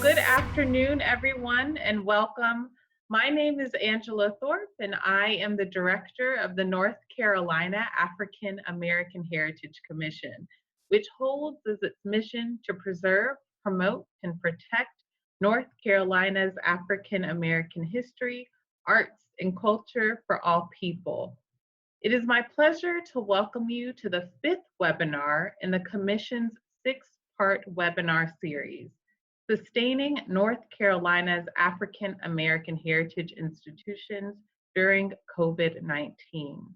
Good afternoon, everyone, and welcome. My name is Angela Thorpe, and I am the director of the North Carolina African American Heritage Commission, which holds as its mission to preserve, promote, and protect North Carolina's African American history, arts, and culture for all people. It is my pleasure to welcome you to the fifth webinar in the Commission's six-part webinar series, Sustaining North Carolina's African American Heritage Institutions During COVID-19.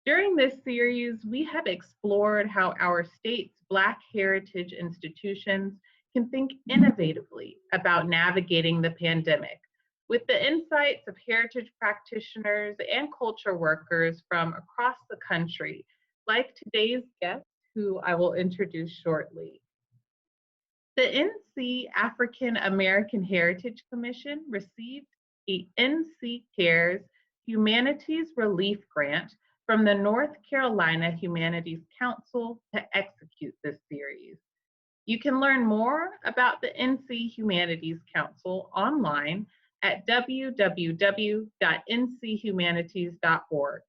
During this series, we have explored how our state's Black heritage institutions can think innovatively about navigating the pandemic with the insights of heritage practitioners and culture workers from across the country, like today's guest, who I will introduce shortly. The NC African American Heritage Commission received a NC Cares Humanities Relief Grant from the North Carolina Humanities Council to execute this series. You can learn more about the NC Humanities Council online at www.nchumanities.org.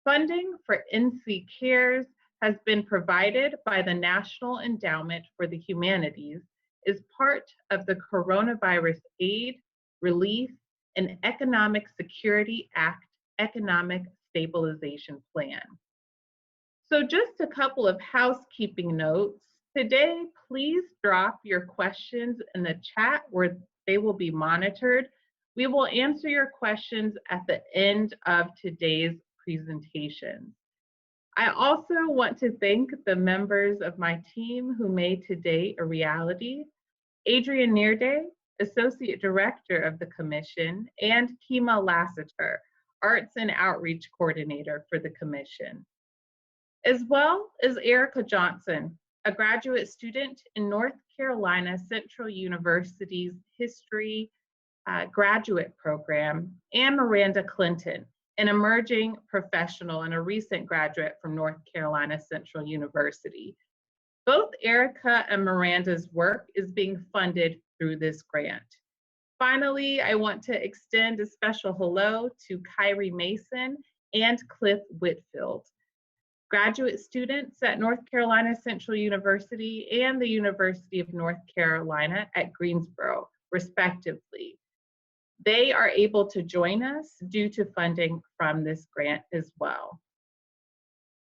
Funding for NC Cares has been provided by the National Endowment for the Humanities as part of the Coronavirus Aid, Relief, and Economic Security Act Economic Stabilization Plan. So just a couple of housekeeping notes. Today, please drop your questions in the chat where they will be monitored. We will answer your questions at the end of today's presentation. I also want to thank the members of my team who made today a reality. Adrian Nearday, Associate Director of the Commission, and Kima Lassiter, Arts and Outreach Coordinator for the Commission, as well as Erica Johnson, a graduate student in North Carolina Central University's History graduate program, and Miranda Clinton, an emerging professional and a recent graduate from North Carolina Central University. Both Erica and Miranda's work is being funded through this grant. Finally, I want to extend a special hello to Kyrie Mason and Cliff Whitfield, graduate students at North Carolina Central University and the University of North Carolina at Greensboro, respectively. They are able to join us due to funding from this grant as well.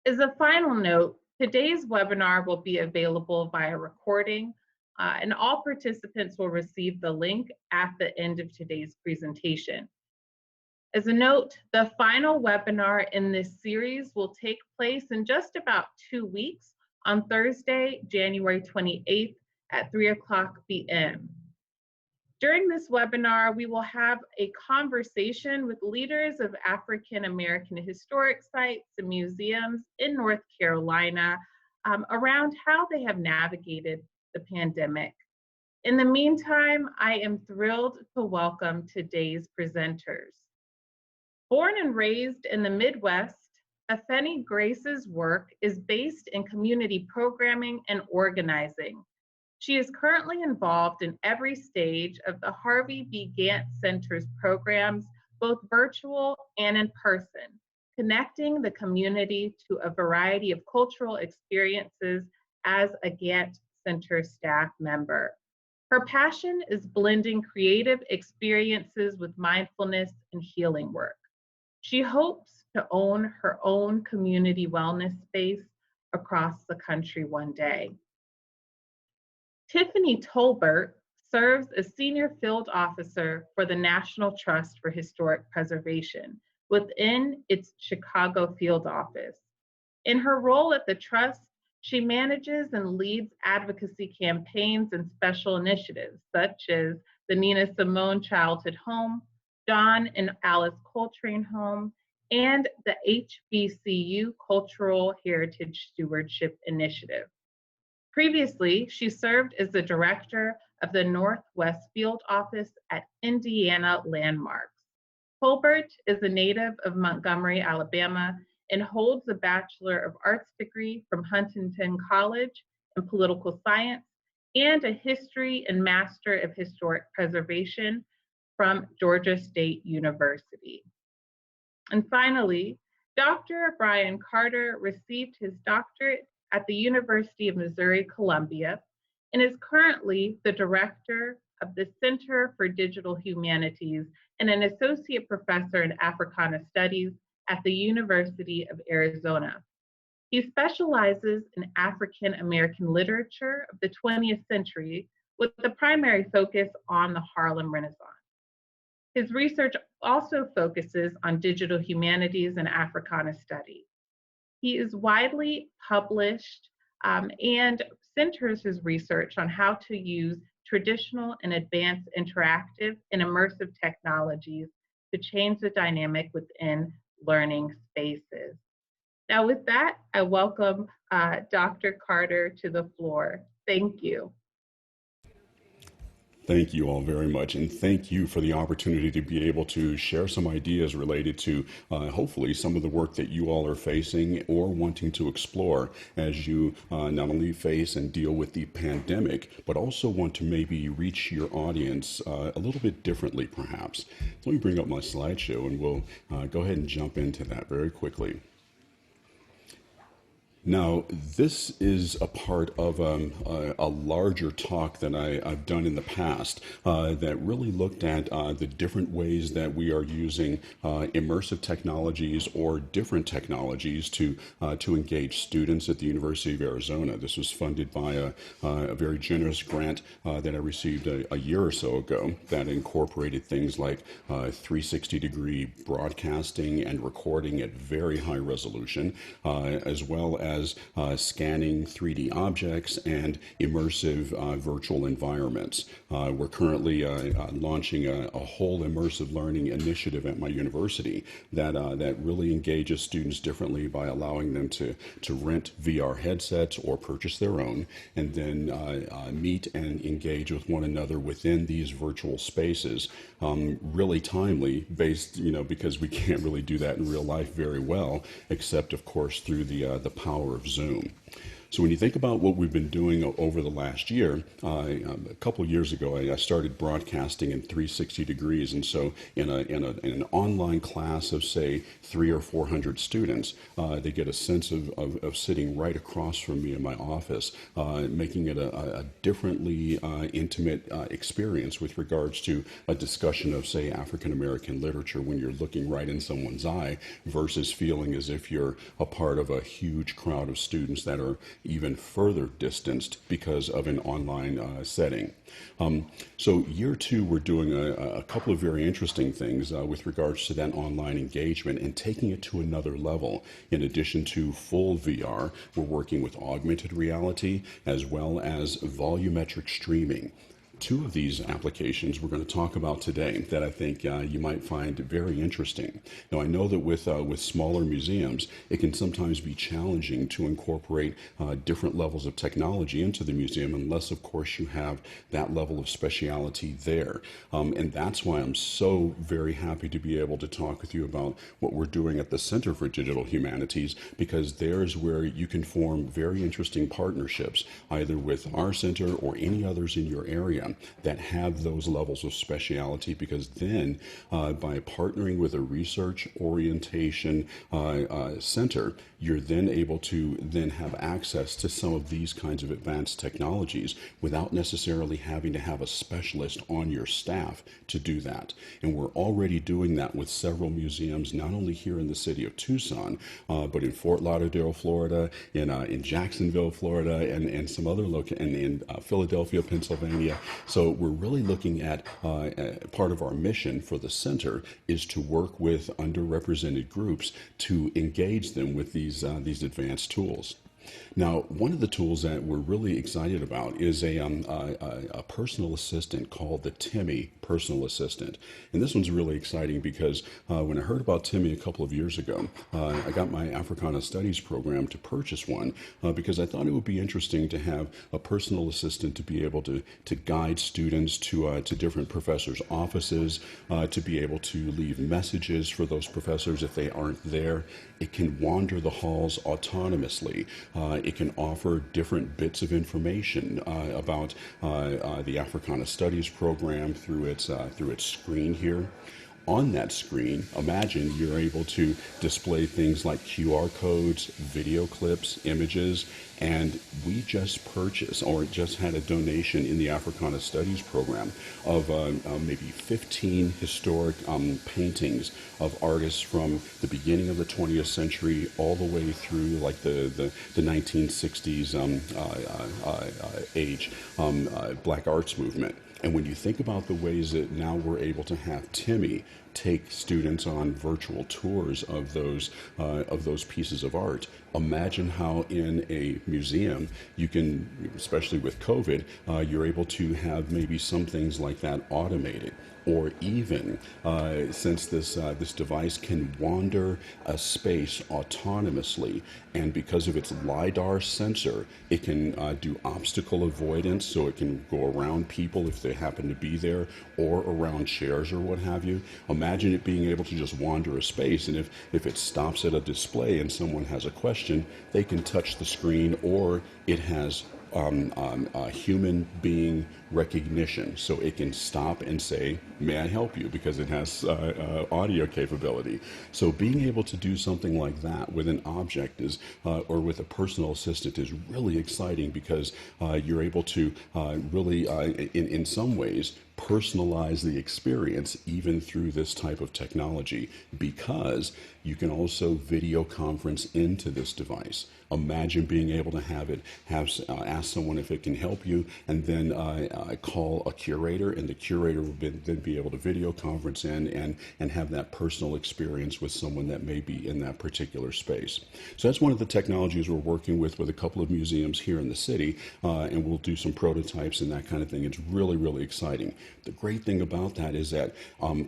As a final note, today's webinar will be available via recording, and all participants will receive the link at the end of today's presentation. As a note, the final webinar in this series will take place in just about 2 weeks on Thursday, January 28th at 3:00 p.m. During this webinar, we will have a conversation with leaders of African American historic sites and museums in North Carolina around how they have navigated the pandemic. In the meantime, I am thrilled to welcome today's presenters. Born and raised in the Midwest, Afeni Grace's work is based in community programming and organizing. She is currently involved in every stage of the Harvey B. Gantt Center's programs, both virtual and in person, connecting the community to a variety of cultural experiences as a Gantt Center staff member. Her passion is blending creative experiences with mindfulness and healing work. She hopes to own her own community wellness space across the country one day. Tiffany Tolbert serves as Senior Field Officer for the National Trust for Historic Preservation within its Chicago field office. In her role at the Trust, she manages and leads advocacy campaigns and special initiatives such as the Nina Simone Childhood Home, John and Alice Coltrane Home, and the HBCU Cultural Heritage Stewardship Initiative. Previously, she served as the director of the Northwest Field Office at Indiana Landmarks. Tolbert is a native of Montgomery, Alabama, and holds a Bachelor of Arts degree from Huntington College in Political Science and a history and Master of Historic Preservation from Georgia State University. And finally, Dr. Brian Carter received his doctorate at the University of Missouri-Columbia and is currently the director of the Center for Digital Humanities and an associate professor in Africana Studies at the University of Arizona. He specializes in African American literature of the 20th century with the primary focus on the Harlem Renaissance. His research also focuses on digital humanities and Africana studies. He is widely published and centers his research on how to use traditional and advanced interactive and immersive technologies to change the dynamic within learning spaces. Now with that, I welcome Dr. Carter to the floor. Thank you. Thank you all very much, and thank you for the opportunity to be able to share some ideas related to hopefully some of the work that you all are facing or wanting to explore as you not only face and deal with the pandemic, but also want to maybe reach your audience a little bit differently perhaps. So let me bring up my slideshow and we'll go ahead and jump into that very quickly. Now, this is a part of a larger talk that I've done in the past that really looked at the different ways that we are using immersive technologies or different technologies to engage students at the University of Arizona. This was funded by a very generous grant that I received a year or so ago that incorporated things like 360-degree broadcasting and recording at very high resolution, as well as scanning 3D objects and immersive virtual environments. We're currently launching a whole immersive learning initiative at my university that really engages students differently by allowing them to rent VR headsets or purchase their own, and then meet and engage with one another within these virtual spaces. Really timely, based, because we can't really do that in real life very well, except of course through the power of Zoom. So when you think about what we've been doing over the last year, a couple of years ago, I started broadcasting in 360 degrees. And so in an online class of, say, 300 or 400 students, they get a sense of sitting right across from me in my office, making it a differently intimate experience with regards to a discussion of, say, African American literature when you're looking right in someone's eye versus feeling as if you're a part of a huge crowd of students that are even further distanced because of an online setting. So year two, we're doing a couple of very interesting things with regards to that online engagement and taking it to another level. In addition to full VR, we're working with augmented reality as well as volumetric streaming. Two of these applications we're going to talk about today that I think you might find very interesting. Now, I know that with smaller museums, it can sometimes be challenging to incorporate different levels of technology into the museum unless, of course, you have that level of speciality there. And that's why I'm so very happy to be able to talk with you about what we're doing at the Center for Digital Humanities, because there's where you can form very interesting partnerships, either with our center or any others in your area that have those levels of speciality, because then by partnering with a research orientation center, you're then able to then have access to some of these kinds of advanced technologies without necessarily having to have a specialist on your staff to do that. And we're already doing that with several museums, not only here in the city of Tucson, but in Fort Lauderdale, Florida, in Jacksonville, Florida, and some other and in Philadelphia, Pennsylvania. So we're really looking at part of our mission for the center is to work with underrepresented groups to engage them with these advanced tools. Now, one of the tools that we're really excited about is a personal assistant called the Timmy personal assistant. And this one's really exciting because when I heard about Timmy a couple of years ago, I got my Africana Studies program to purchase one because I thought it would be interesting to have a personal assistant to be able to guide students to different professors' offices, to be able to leave messages for those professors if they aren't there. It can wander the halls autonomously. It can offer different bits of information about the Africana Studies program through its screen here. On that screen, imagine you're able to display things like QR codes, video clips, images, and we just purchased or just had a donation in the Africana Studies program of maybe 15 historic paintings of artists from the beginning of the 20th century all the way through like the 1960s age Black Arts movement. And when you think about the ways that now we're able to have Timmy take students on virtual tours of those pieces of art, imagine how in a museum you can, especially with COVID, you're able to have maybe some things like that automated. Or even since this device can wander a space autonomously, and because of its LiDAR sensor, it can do obstacle avoidance, so it can go around people if they happen to be there, or around chairs or what have you. Imagine it being able to just wander a space, and if it stops at a display and someone has a question, they can touch the screen, or it has human being recognition, so it can stop and say, may I help you, because it has audio capability. So being able to do something like that with an object is or with a personal assistant is really exciting, because you're able to really in some ways personalize the experience even through this type of technology, because you can also video conference into this device. Imagine being able to ask someone if it can help you, and then call a curator, and the curator will then be able to video conference in and have that personal experience with someone that may be in that particular space. So that's one of the technologies we're working with a couple of museums here in the city, and we'll do some prototypes and that kind of thing. It's really, really exciting. The great thing about that is that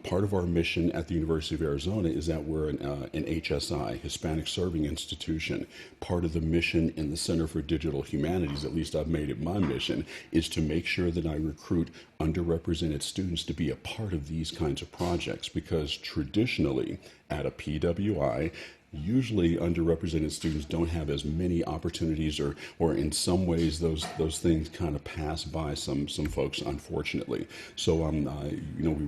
part of our mission at the University of Arizona is that we're an HSI, Hispanic Serving Institution. Part of the mission in the Center for Digital Humanities, at least I've made it my mission, is to make sure that I recruit underrepresented students to be a part of these kinds of projects, because traditionally at a PWI, usually underrepresented students don't have as many opportunities, or in some ways those things kind of pass by some folks, unfortunately. So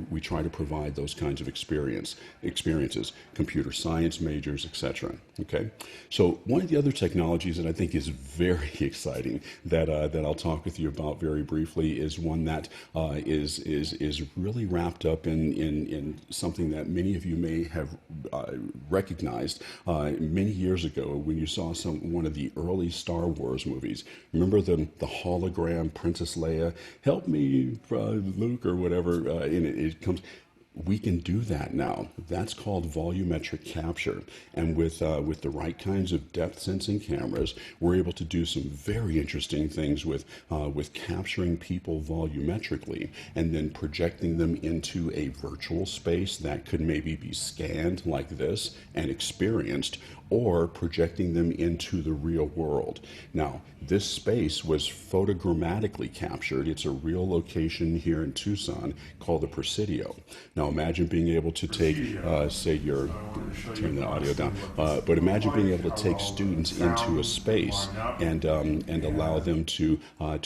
we try to provide those kinds of experiences, computer science majors, etc. Okay, so one of the other technologies that I think is very exciting that I'll talk with you about very briefly is one that is really wrapped up in something that many of you may have recognized many years ago when you saw one of the early Star Wars movies. Remember the hologram Princess Leia, help me, Luke, or whatever, and it comes. We can do that now. That's called volumetric capture. And with the right kinds of depth sensing cameras, we're able to do some very interesting things with capturing people volumetrically and then projecting them into a virtual space that could maybe be scanned like this and experienced, or projecting them into the real world. Now, this space was photogrammatically captured. It's a real location here in Tucson called the Presidio. Now, imagine being able to take, turn the audio down, but imagine being able to take students into a space and allow them to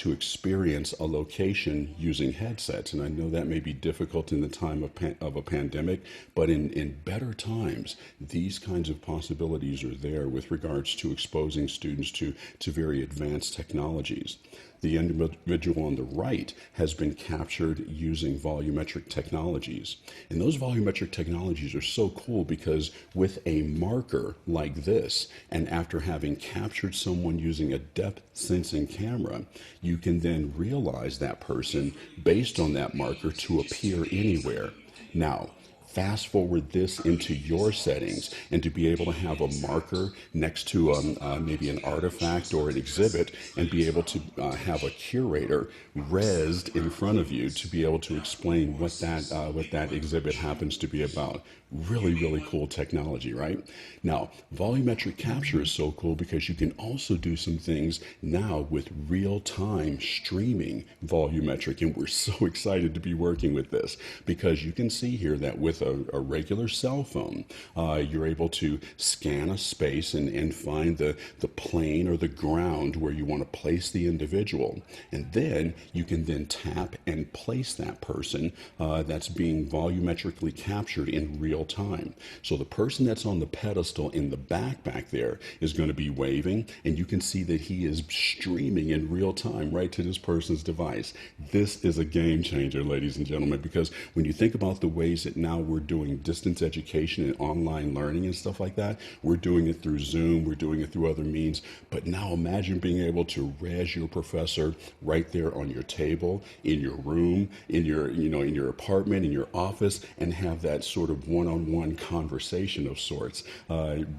experience a location using headsets. And I know that may be difficult in the time of a pandemic, but in better times, these kinds of possibilities are there with regards to exposing students to very advanced technologies. The individual on the right has been captured using volumetric technologies. And those volumetric technologies are so cool because with a marker like this, and after having captured someone using a depth sensing camera, you can then realize that person based on that marker to appear anywhere. Now, fast forward this into your settings, and to be able to have a marker next to maybe an artifact or an exhibit, and be able to have a curator resed in front of you to be able to explain what that exhibit happens to be about. Really, really cool technology, right? Now, volumetric capture is so cool because you can also do some things now with real-time streaming volumetric, and we're so excited to be working with this, because you can see here that with a regular cell phone, you're able to scan a space and find the plane or the ground where you want to place the individual. And then you can then tap and place that person that's being volumetrically captured in real time. So the person that's on the pedestal in the back there is going to be waving, and you can see that he is streaming in real time right to this person's device. This is a game changer, ladies and gentlemen, because when you think about the ways that now we're doing distance education and online learning and stuff like that, we're doing it through Zoom, we're doing it through other means. But now imagine being able to res your professor right there on your table, in your room, in your, in your apartment, in your office, and have that sort of one-on-one conversation of sorts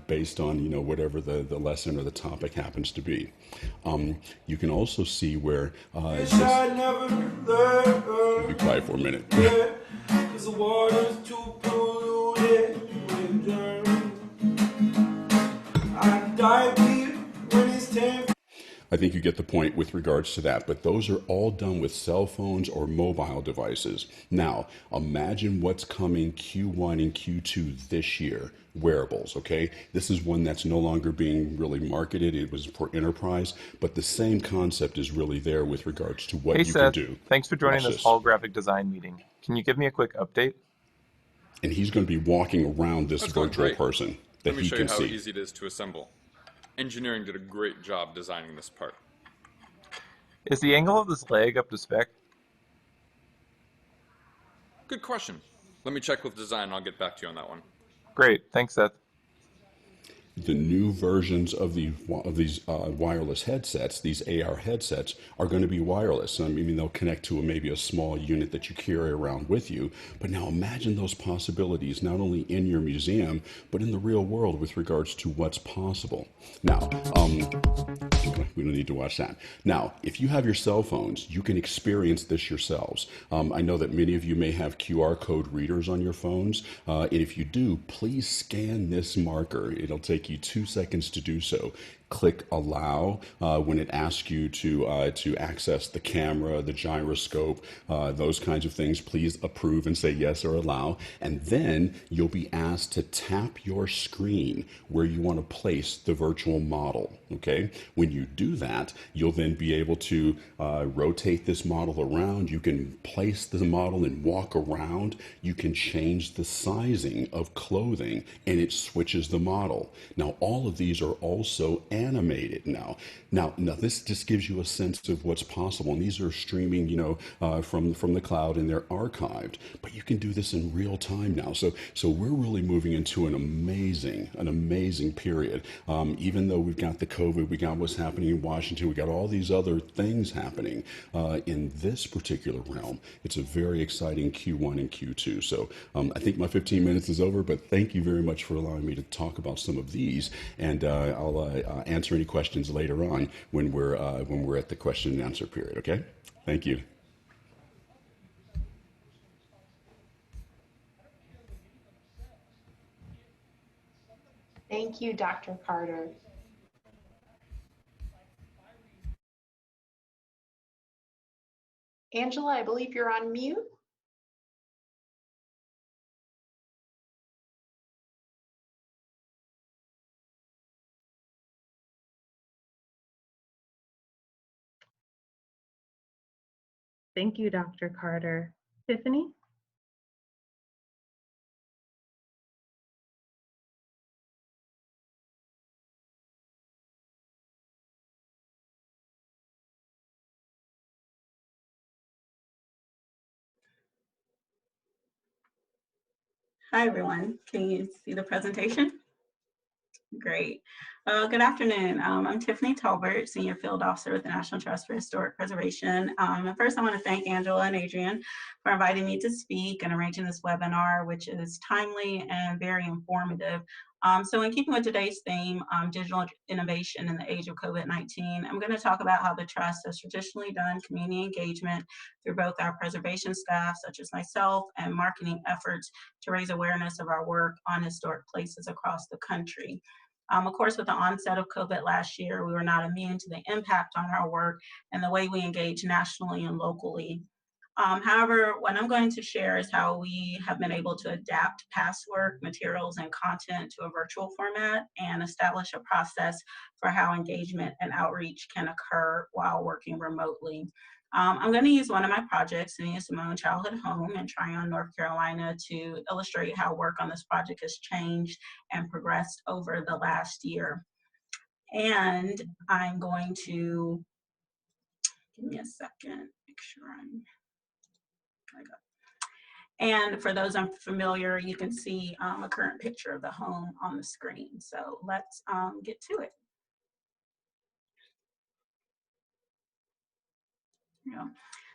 based on, whatever the lesson or the topic happens to be. You can also see where be quiet for a minute. The water's too polluted with germs. I dive deep when it's 10. I think you get the point with regards to that, but those are all done with cell phones or mobile devices. Now, imagine what's coming Q1 and Q2 this year. Wearables, okay? This is one that's no longer being really marketed. It was for enterprise, but the same concept is really there with regards to what you can do. Thanks for joining this holographic design meeting. Can you give me a quick update? And he's going to be walking around this virtual person that he can see. Let me show you how easy it is to assemble. Engineering did a great job designing this part. Is the angle of this leg up to spec? Good question. Let me check with design and I'll get back to you on that one. Great. Thanks, Seth. The new versions of these wireless headsets, these AR headsets, are going to be wireless. I mean, they'll connect to maybe a small unit that you carry around with you. But now imagine those possibilities, not only in your museum, but in the real world with regards to what's possible. Now, we don't need to watch that. Now, if you have your cell phones, you can experience this yourselves. I know that many of you may have QR code readers on your phones. And if you do, please scan this marker. It'll take you 2 seconds to do so. Click allow when it asks you to access the camera, the gyroscope, those kinds of things. Please approve and say yes or allow. And then you'll be asked to tap your screen where you want to place the virtual model. Okay? When you do that, you'll then be able to rotate this model around. You can place the model and walk around. You can change the sizing of clothing, and it switches the model. Now, all of these are also animated now. Now, this just gives you a sense of what's possible. And these are streaming, from the cloud, and they're archived. But you can do this in real time now. So we're really moving into an amazing period. Even though we've got the COVID, we got what's happening in Washington, we got all these other things happening in this particular realm. It's a very exciting Q1 and Q2. So I think my 15 minutes is over, but thank you very much for allowing me to talk about some of these, and I'll answer any questions later on when we're at the question and answer period. Okay, thank you. Thank you, Dr. Carter. Angela, I believe you're on mute. Thank you, Dr. Carter. Tiffany? Hi, everyone. Can you see the presentation? Great. Good afternoon. I'm Tiffany Talbert, Senior Field Officer with the National Trust for Historic Preservation. And first, I want to thank Angela and Adrian for inviting me to speak and arranging this webinar, which is timely and very informative. So in keeping with today's theme, digital innovation in the age of COVID-19, I'm going to talk about how the Trust has traditionally done community engagement through both our preservation staff, such as myself, and marketing efforts to raise awareness of our work on historic places across the country. Of course, with the onset of COVID last year, we were not immune to the impact on our work and the way we engage nationally and locally. However, what I'm going to share is how we have been able to adapt past work, materials, and content to a virtual format and establish a process for how engagement and outreach can occur while working remotely. I'm going to use one of my projects, Nina Simone Childhood Home in Tryon, North Carolina, to illustrate how work on this project has changed and progressed over the last year. And I'm going to, give me a second, make sure I got. And for those unfamiliar, you can see a current picture of the home on the screen. So let's get to it. Yeah.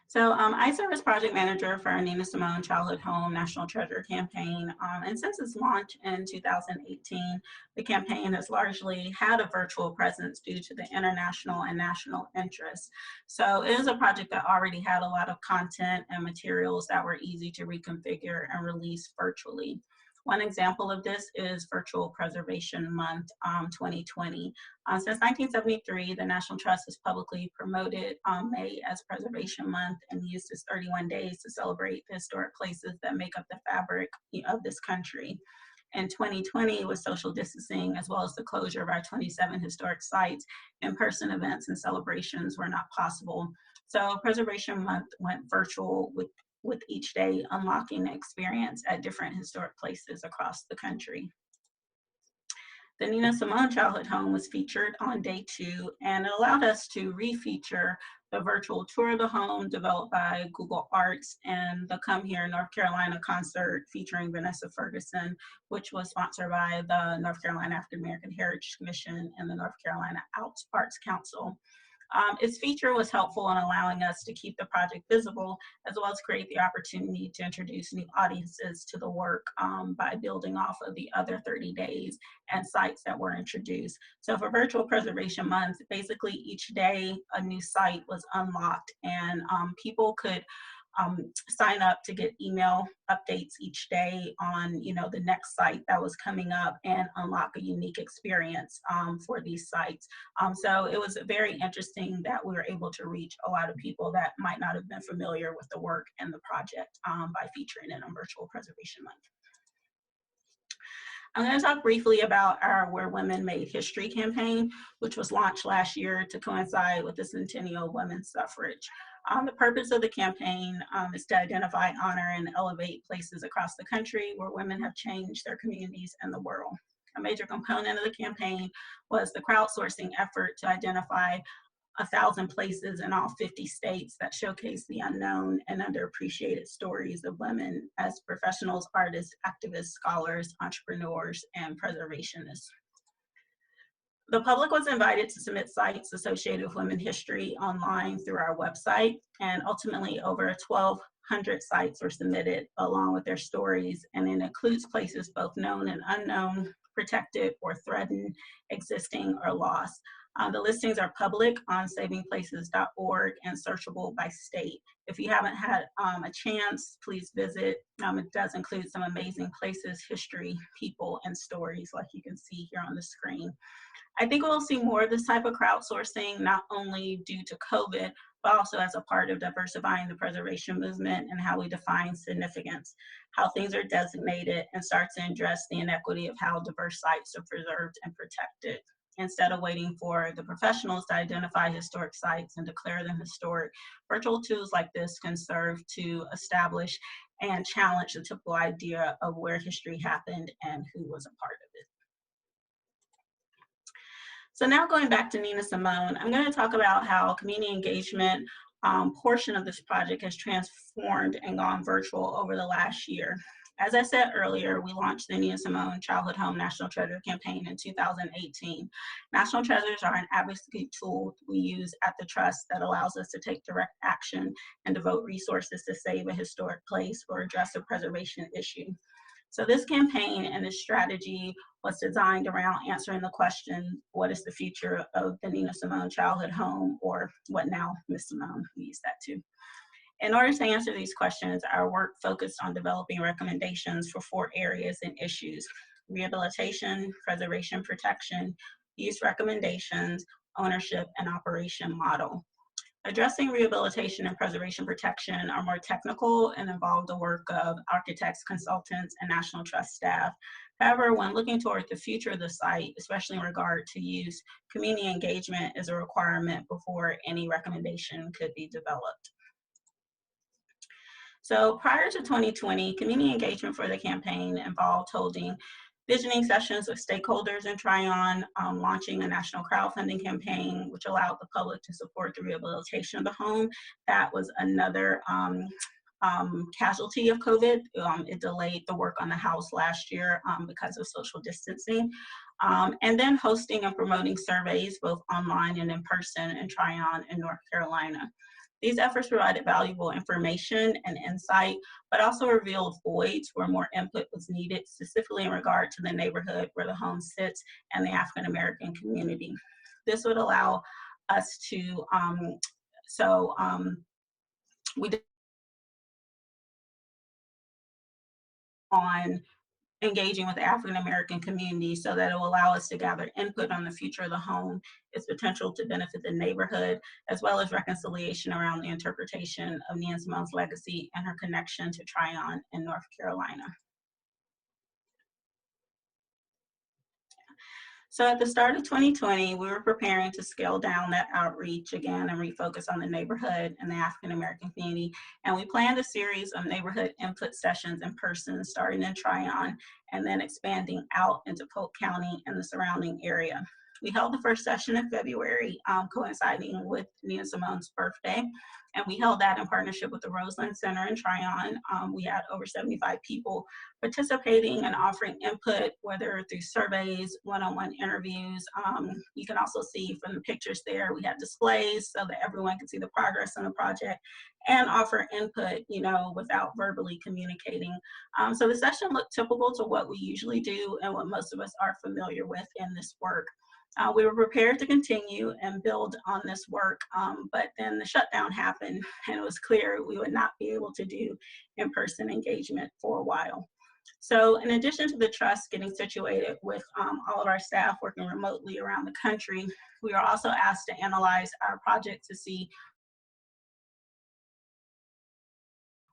So I serve as project manager for our Nina Simone Childhood Home National Treasure campaign. And since its launch in 2018, the campaign has largely had a virtual presence due to the international and national interest. So it is a project that already had a lot of content and materials that were easy to reconfigure and release virtually. One example of this is Virtual Preservation Month 2020. Since 1973, the National Trust has publicly promoted May as Preservation Month and used its 31 days to celebrate the historic places that make up the fabric of this country. In 2020, with social distancing, as well as the closure of our 27 historic sites, in-person events and celebrations were not possible. So Preservation Month went virtual with each day unlocking the experience at different historic places across the country. The Nina Simone Childhood Home was featured on day 2, and it allowed us to refeature the virtual tour of the home developed by Google Arts and the Come Here North Carolina concert featuring Vanessa Ferguson, which was sponsored by the North Carolina African American Heritage Commission and the North Carolina Arts Council. Its feature was helpful in allowing us to keep the project visible, as well as create the opportunity to introduce new audiences to the work by building off of the other 30 days and sites that were introduced. So for Virtual Preservation Month, basically each day a new site was unlocked, and people could sign up to get email updates each day on the next site that was coming up and unlock a unique experience for these sites. So it was very interesting that we were able to reach a lot of people that might not have been familiar with the work and the project by featuring it on Virtual Preservation Month. I'm going to talk briefly about our Where Women Made History campaign, which was launched last year to coincide with the centennial of women's suffrage. The purpose of the campaign is to identify, honor, and elevate places across the country where women have changed their communities and the world. A major component of the campaign was the crowdsourcing effort to identify 1,000 places in all 50 states that showcase the unknown and underappreciated stories of women as professionals, artists, activists, scholars, entrepreneurs, and preservationists. The public was invited to submit sites associated with women history online through our website, and ultimately over 1,200 sites were submitted along with their stories, and it includes places both known and unknown, protected or threatened, existing or lost. The listings are public on savingplaces.org and searchable by state. If you haven't had a chance, please visit. It does include some amazing places, history, people, and stories like you can see here on the screen. I think we'll see more of this type of crowdsourcing, not only due to COVID, but also as a part of diversifying the preservation movement and how we define significance, how things are designated, and start to address the inequity of how diverse sites are preserved and protected. Instead of waiting for the professionals to identify historic sites and declare them historic, virtual tools like this can serve to establish and challenge the typical idea of where history happened and who was a part of it. So now going back to Nina Simone, I'm going to talk about how community engagement portion of this project has transformed and gone virtual over the last year. As I said earlier, we launched the Nina Simone Childhood Home National Treasure campaign in 2018. National Treasures are an advocacy tool we use at the Trust that allows us to take direct action and devote resources to save a historic place or address a preservation issue. So this campaign and this strategy was designed around answering the question, what is the future of the Nina Simone Childhood Home, or what now, Miss Simone? We use that too. In order to answer these questions, our work focused on developing recommendations for 4 areas and issues: rehabilitation, preservation, protection, use recommendations, ownership, and operation model. Addressing rehabilitation and preservation protection are more technical and involve the work of architects, consultants, and National Trust staff. However, when looking toward the future of the site, especially in regard to use, community engagement is a requirement before any recommendation could be developed. So prior to 2020, community engagement for the campaign involved holding visioning sessions with stakeholders in Tryon, launching a national crowdfunding campaign, which allowed the public to support the rehabilitation of the home. That was another casualty of COVID. It delayed the work on the house last year because of social distancing. And then hosting and promoting surveys, both online and in person in Tryon in North Carolina. These efforts provided valuable information and insight, but also revealed voids where more input was needed, specifically in regard to the neighborhood where the home sits and the African American community. This would allow us to, we did on engaging with the African American community so that it will allow us to gather input on the future of the home, its potential to benefit the neighborhood, as well as reconciliation around the interpretation of Nina Simone's legacy and her connection to Tryon in North Carolina. So at the start of 2020, we were preparing to scale down that outreach again and refocus on the neighborhood and the African American community. And we planned a series of neighborhood input sessions in person, starting in Tryon and then expanding out into Polk County and the surrounding area. We held the first session in February, coinciding with Nina Simone's birthday. And we held that in partnership with the Roseland Center in Tryon. We had over 75 people participating and offering input, whether through surveys, one-on-one interviews. You can also see from the pictures there, we had displays so that everyone could see the progress on the project and offer input, without verbally communicating. So the session looked typical to what we usually do and what most of us are familiar with in this work. We were prepared to continue and build on this work, but then the shutdown happened and it was clear we would not be able to do in-person engagement for a while. So in addition to the trust getting situated with all of our staff working remotely around the country, we were also asked to analyze our project to see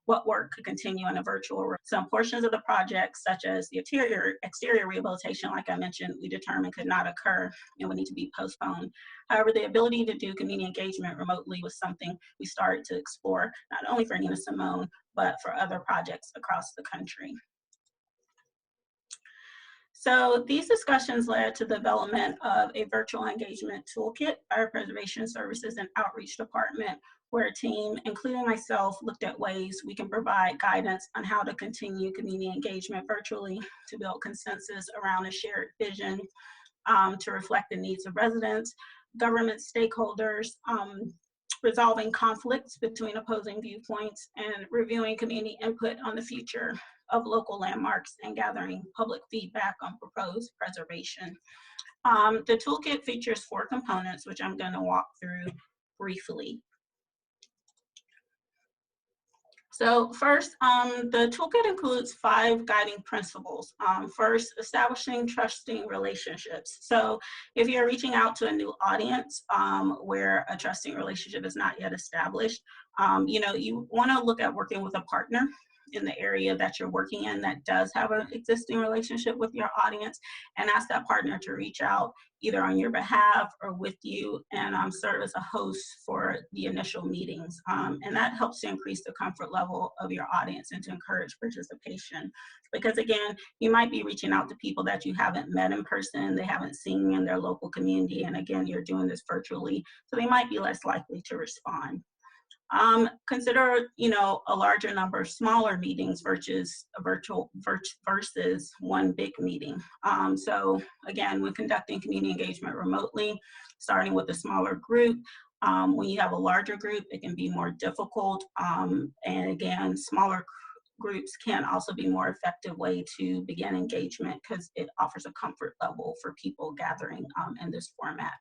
what work could continue in a virtual room. Some portions of the project, such as the exterior rehabilitation, like I mentioned, we determined could not occur and would need to be postponed. However, the ability to do community engagement remotely was something we started to explore, not only for Nina Simone, but for other projects across the country. So these discussions led to the development of a virtual engagement toolkit by our Preservation Services and Outreach Department, where a team, including myself, looked at ways we can provide guidance on how to continue community engagement virtually, to build consensus around a shared vision, to reflect the needs of residents, government stakeholders, resolving conflicts between opposing viewpoints, and reviewing community input on the future of local landmarks and gathering public feedback on proposed preservation. The toolkit features 4 components, which I'm going to walk through briefly. So first, the toolkit includes 5 guiding principles. First, establishing trusting relationships. So if you're reaching out to a new audience where a trusting relationship is not yet established, you want to look at working with a partner in the area that you're working in that does have an existing relationship with your audience, and ask that partner to reach out either on your behalf or with you and serve as a host for the initial meetings. And that helps to increase the comfort level of your audience and to encourage participation. Because again, you might be reaching out to people that you haven't met in person, they haven't seen in their local community, and again, you're doing this virtually, so they might be less likely to respond. Consider, a larger number of smaller meetings versus one big meeting. So again, when conducting community engagement remotely, starting with a smaller group, when you have a larger group, it can be more difficult. And again, smaller groups can also be more effective way to begin engagement because it offers a comfort level for people gathering in this format.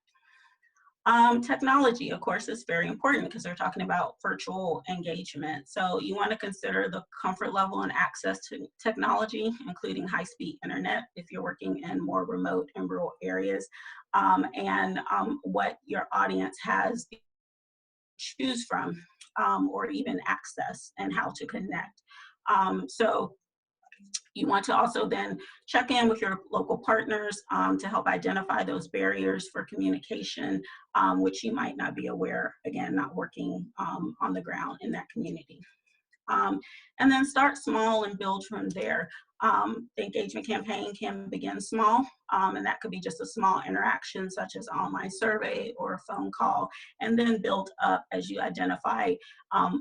Technology, of course, is very important because they're talking about virtual engagement. So you want to consider the comfort level and access to technology, including high-speed internet if you're working in more remote and rural areas, and what your audience has choose from, or even access and how to connect. So you want to also then check in with your local partners to help identify those barriers for communication, which you might not be aware, again, not working on the ground in that community. And then start small and build from there. The engagement campaign can begin small, and that could be just a small interaction such as an online survey or a phone call, and then build up as you identify,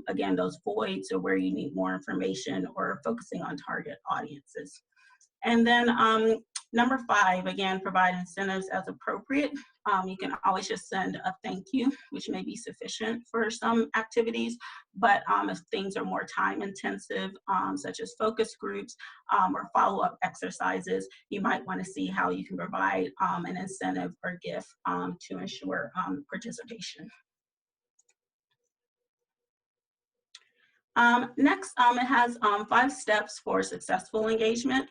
again, those voids or where you need more information or focusing on target audiences. And then number 5, again, provide incentives as appropriate. You can always just send a thank you, which may be sufficient for some activities, but if things are more time intensive, such as focus groups or follow-up exercises, you might want to see how you can provide an incentive or gift to ensure participation. Next, it has 5 steps for successful engagement.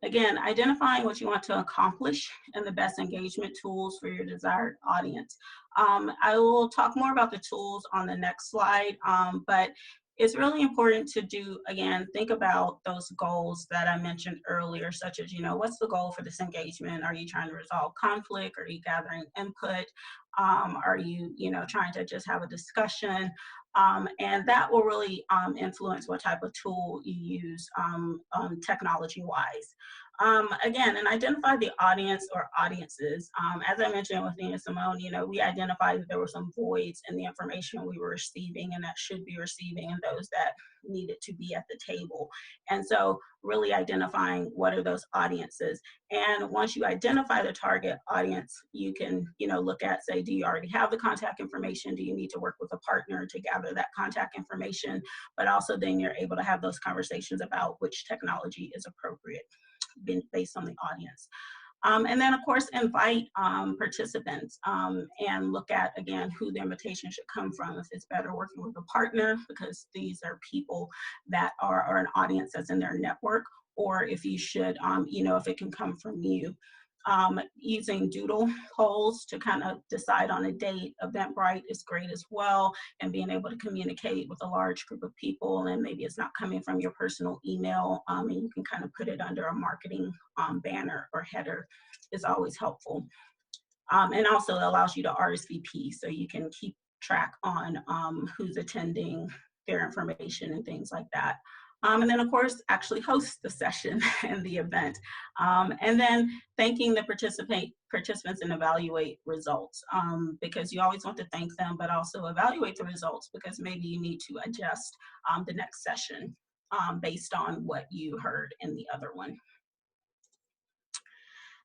Again, identifying what you want to accomplish and the best engagement tools for your desired audience. I will talk more about the tools on the next slide, but it's really important to do, again, think about those goals that I mentioned earlier, such as, what's the goal for this engagement? Are you trying to resolve conflict? Are you gathering input? Are you, trying to just have a discussion? And that will really influence what type of tool you use technology-wise. Again, and identify the audience or audiences. As I mentioned with Nina Simone, we identified that there were some voids in the information we were receiving and that should be receiving, and those that needed to be at the table. And so really identifying what are those audiences. And once you identify the target audience, you can, look at, say, do you already have the contact information? Do you need to work with a partner to gather that contact information? But also then you're able to have those conversations about which technology is appropriate based on the audience. And then, of course, invite participants and look at, again, who the invitation should come from. If it's better working with a partner, because these are people that are an audience that's in their network, or if you should, if it can come from you. Using doodle polls to kind of decide on a date. Eventbrite is great as well, and being able to communicate with a large group of people, and maybe it's not coming from your personal email, and you can kind of put it under a marketing banner or header is always helpful. And also it allows you to RSVP, so you can keep track on who's attending, their information, and things like that. And then, of course, actually host the session and the event. And then thanking the participants and evaluate results, because you always want to thank them, but also evaluate the results, because maybe you need to adjust the next session based on what you heard in the other one.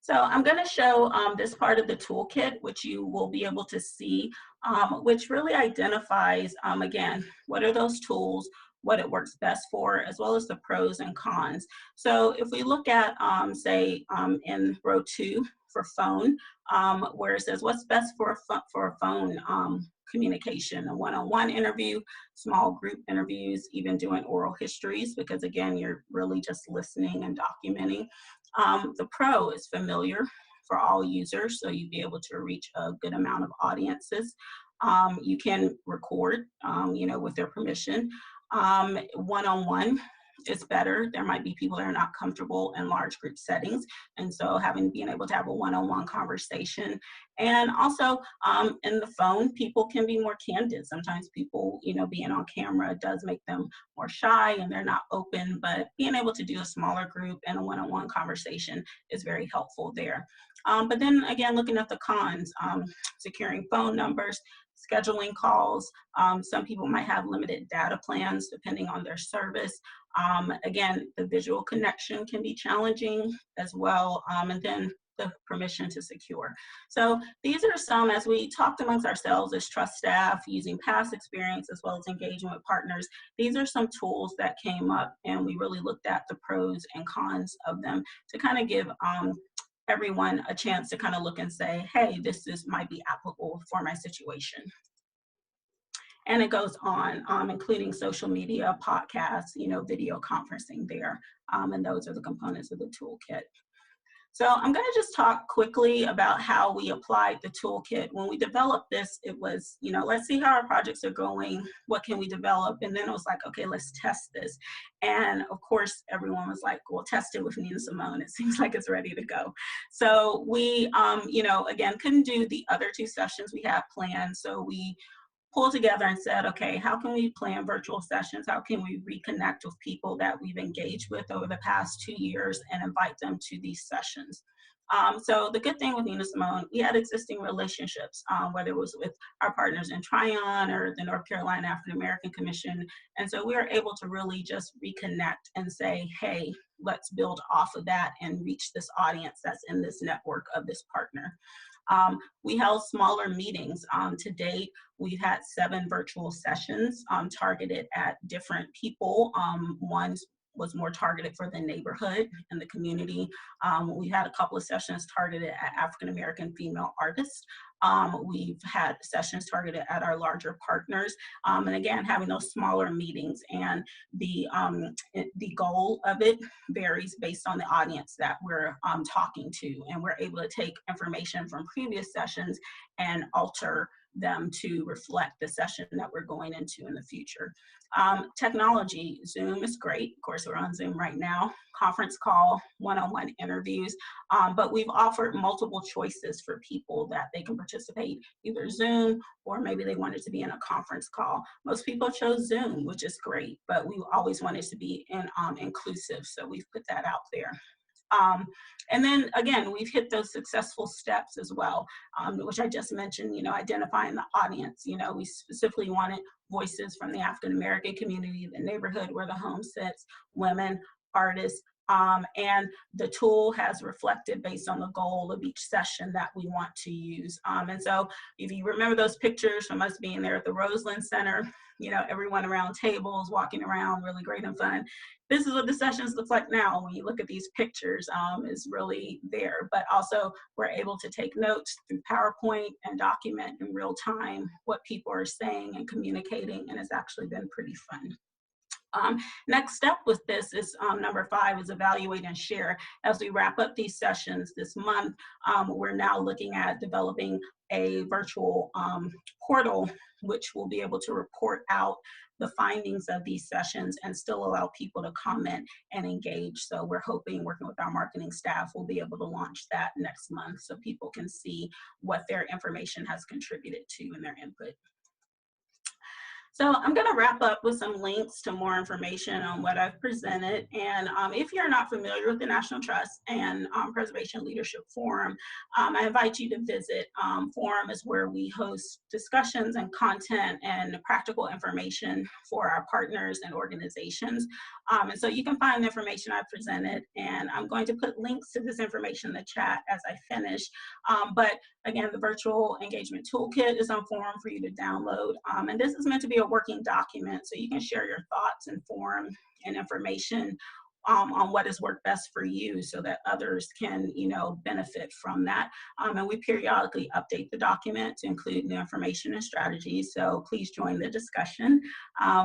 So I'm going to show this part of the toolkit, which you will be able to see, which really identifies, again, what are those tools, what it works best for, as well as the pros and cons. So if we look at, say, in row 2 for phone, where it says what's best for a phone communication, a one-on-one interview, small group interviews, even doing oral histories, because again, you're really just listening and documenting. The pro is familiar for all users, so you'd be able to reach a good amount of audiences. You can record, with their permission. One-on-one is better. There might be people that are not comfortable in large group settings, and so being able to have a one-on-one conversation. And also in the phone, people can be more candid. Sometimes people, being on camera does make them more shy and they're not open, but being able to do a smaller group and a one-on-one conversation is very helpful there. But then again, looking at the cons, securing phone numbers, scheduling calls. Some people might have limited data plans depending on their service. Again, the visual connection can be challenging as well. And then the permission to secure. So these are some, as we talked amongst ourselves as trust staff, using past experience as well as engaging with partners, these are some tools that came up, and we really looked at the pros and cons of them to kind of give everyone a chance to kind of look and say, hey, might be applicable for my situation. And it goes on, including social media, podcasts, video conferencing there. And those are the components of the toolkit. So I'm going to just talk quickly about how we applied the toolkit. When we developed this, it was, let's see how our projects are going. What can we develop? And then it was like, okay, let's test this. And of course, everyone was like, well, test it with Nina Simone. It seems like it's ready to go. So we, again, couldn't do the other 2 sessions we had planned. So we pulled together and said, okay, how can we plan virtual sessions? How can we reconnect with people that we've engaged with over the past 2 years and invite them to these sessions? So the good thing with Nina Simone, we had existing relationships, whether it was with our partners in Tryon or the North Carolina African American Commission. And so we were able to really just reconnect and say, hey, let's build off of that and reach this audience that's in this network of this partner. We held smaller meetings. To date, we've had 7 virtual sessions targeted at different people. One was more targeted for the neighborhood and the community. We had a couple of sessions targeted at African American female artists. We've had sessions targeted at our larger partners. And again, having those smaller meetings, and the goal of it varies based on the audience that we're talking to. And we're able to take information from previous sessions and alter them to reflect the session that we're going into in the future. Technology, Zoom is great. Of course, we're on Zoom right now. Conference call, one-on-one interviews, but we've offered multiple choices for people that they can participate, either Zoom or maybe they wanted to be in a conference call. Most people chose Zoom, which is great, but we always wanted to be inclusive, so we've put that out there. And then again, we've hit those successful steps as well, which I just mentioned, identifying the audience. We specifically wanted voices from the African American community, the neighborhood where the home sits, women, artists, and the tool has reflected based on the goal of each session that we want to use. And so if you remember those pictures from us being there at the Roseland Center, everyone around tables, walking around, really great and fun. This is what the sessions look like now. When you look at these pictures, is really there. But also we're able to take notes through PowerPoint and document in real time what people are saying and communicating, and it's actually been pretty fun. Next step with this is number 5 is evaluate and share. As we wrap up these sessions this month, we're now looking at developing a virtual portal which will be able to report out the findings of these sessions and still allow people to comment and engage. So we're hoping, working with our marketing staff, we'll be able to launch that next month so people can see what their information has contributed to in their input. So I'm going to wrap up with some links to more information on what I've presented. And if you're not familiar with the National Trust and Preservation Leadership Forum, I invite you to visit. Forum is where we host discussions and content and practical information for our partners and organizations. And so you can find the information I presented, and I'm going to put links to this information in the chat as I finish. But again, the virtual engagement toolkit is on Forum for you to download. And this is meant to be a working document, so you can share your thoughts and Forum and information on what has worked best for you so that others can, benefit from that. And we periodically update the document to include new information and strategies, so please join the discussion.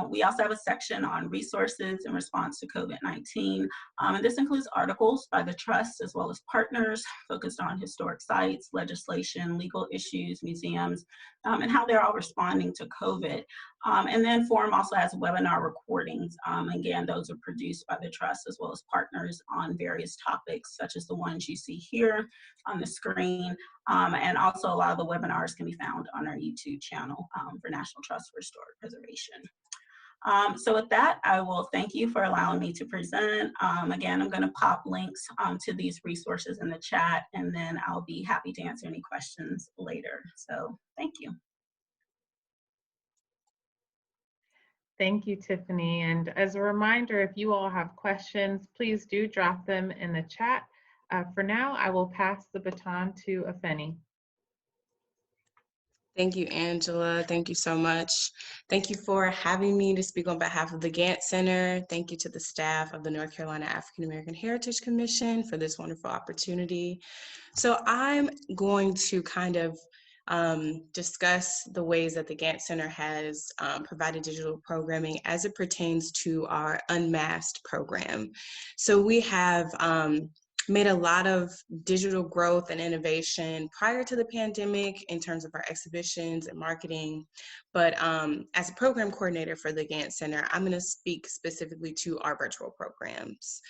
We also have a section on resources in response to COVID-19, and this includes articles by the Trust as well as partners focused on historic sites, legislation, legal issues, museums, and how they're all responding to COVID. And then Forum also has webinar recordings. Again, those are produced by the Trust as well as partners on various topics, such as the ones you see here on the screen. And also a lot of the webinars can be found on our YouTube channel for National Trust for Historic Preservation. So with that, I will thank you for allowing me to present. Again, I'm going to pop links to these resources in the chat, and then I'll be happy to answer any questions later. So thank you. Thank you, Tiffany. And as a reminder, if you all have questions, please do drop them in the chat. For now, I will pass the baton to Afeni. Thank you, Angela. Thank you so much. Thank you for having me to speak on behalf of the Gantt Center. Thank you to the staff of the North Carolina African American Heritage Commission for this wonderful opportunity. So I'm going to kind of discuss the ways that the Gantt Center has provided digital programming as it pertains to our Unmasked program. So we have made a lot of digital growth and innovation prior to the pandemic in terms of our exhibitions and marketing. But as a program coordinator for the Gantt Center, I'm going to speak specifically to our virtual programs,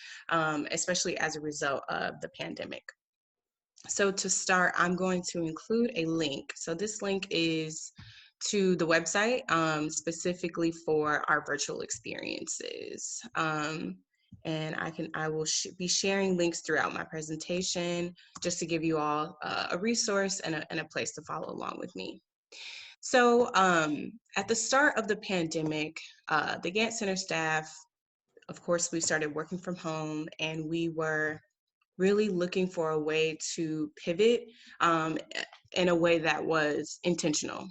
especially as a result of the pandemic. So to start, I'm going to include a link. So this link is to the website specifically for our virtual experiences. And I will be sharing links throughout my presentation just to give you all a resource and a place to follow along with me. So at the start of the pandemic, the Gantt Center staff, of course, we started working from home, and we were really looking for a way to pivot in a way that was intentional.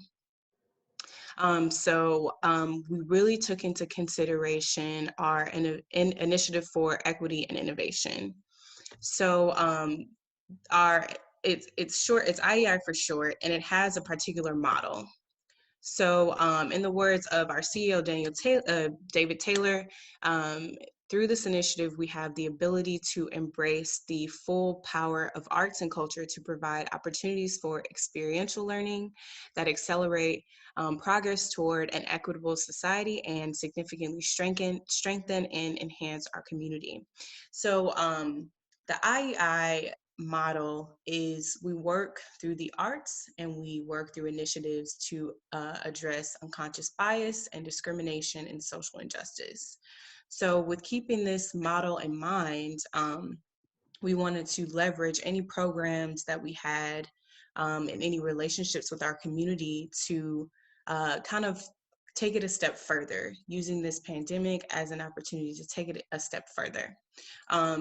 We really took into consideration our initiative for equity and innovation. So it's short, it's IEI for short, and it has a particular model. So in the words of our CEO, David Taylor, through this initiative, we have the ability to embrace the full power of arts and culture to provide opportunities for experiential learning that accelerate progress toward an equitable society and significantly strengthen and enhance our community. So the IEI model is we work through the arts and we work through initiatives to address unconscious bias and discrimination and social injustice. So with keeping this model in mind, we wanted to leverage any programs that we had and any relationships with our community to kind of take it a step further, using this pandemic as an opportunity to take it a step further.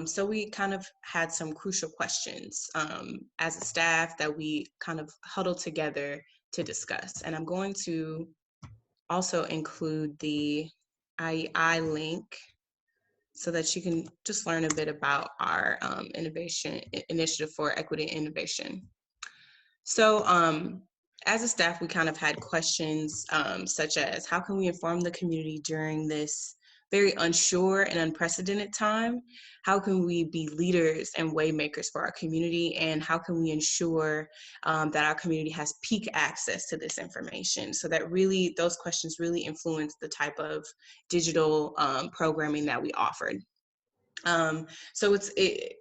So we kind of had some crucial questions as a staff that we kind of huddled together to discuss. And I'm going to also include the IEI link so that you can just learn a bit about our initiative for equity and innovation. So as a staff, we kind of had questions such as, how can we inform the community during this very unsure and unprecedented time? How can we be leaders and waymakers for our community? And how can we ensure that our community has peak access to this information? So that really, those questions really influence the type of digital programming that we offered. So